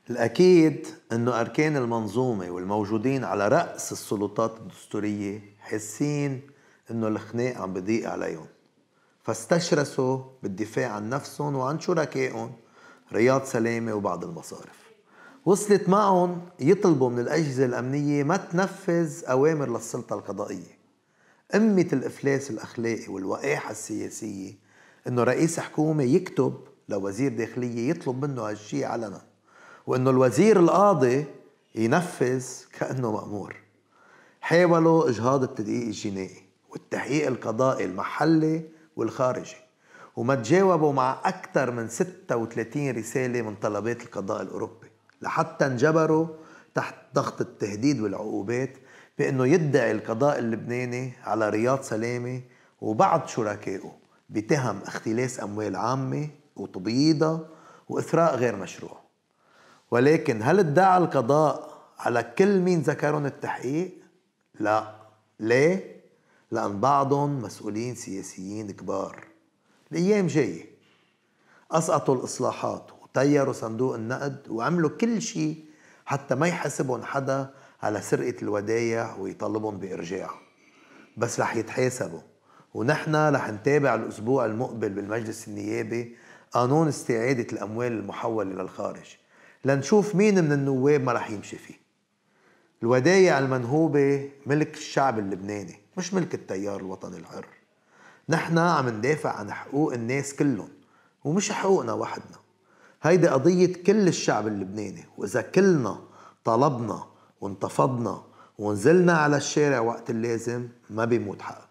الأكيد أنه أركان المنظومة والموجودين على رأس السلطات الدستورية حاسين أنه الخناق عم بضيق عليهم، فاستشرسوا بالدفاع عن نفسهم وعن شركائهم رياض سلامة وبعض المصارف. وصلت معهم يطلبوا من الأجهزة الأمنية ما تنفذ أوامر للسلطة القضائية. أمة الإفلاس الأخلاقي والوقاحة السياسية أنه رئيس حكومة يكتب لوزير داخلية يطلب منه هالشي علنا، وأنه الوزير القاضي ينفذ كأنه مأمور. حاولوا إجهاض التدقيق الجنائي والتحقيق القضائي المحلي والخارجي، وما تجاوبوا مع أكثر من 36 رسالة من طلبات القضاء الأوروبي، لحتى انجبروا تحت ضغط التهديد والعقوبات بأنه يدعي القضاء اللبناني على رياض سلامة وبعض شركائه بتهم اختلاس أموال عامة وتبييضها وإثراء غير مشروع. ولكن هل ادعى القضاء على كل مين ذكرون التحقيق؟ لا. ليه؟ لأن بعضهم مسؤولين سياسيين كبار. الأيام جاية أسقطوا الإصلاحات وطيروا صندوق النقد وعملوا كل شيء حتى ما يحاسبهم حدا على سرقة الودايع ويطالبهم بإرجاعها، بس رح يتحاسبوا. ونحن رح نتابع الأسبوع المقبل بالمجلس النيابي قانون استعادة الأموال المحولة للخارج لنشوف مين من النواب ما رح يمشي فيه. الودايع المنهوبة ملك الشعب اللبناني، مش ملك التيار الوطني الحر. نحن عم ندافع عن حقوق الناس كلهم ومش حقوقنا وحدنا. هيدي قضية كل الشعب اللبناني، وإذا كلنا طلبنا وانتفضنا ونزلنا على الشارع وقت اللازم ما بيموت حقنا.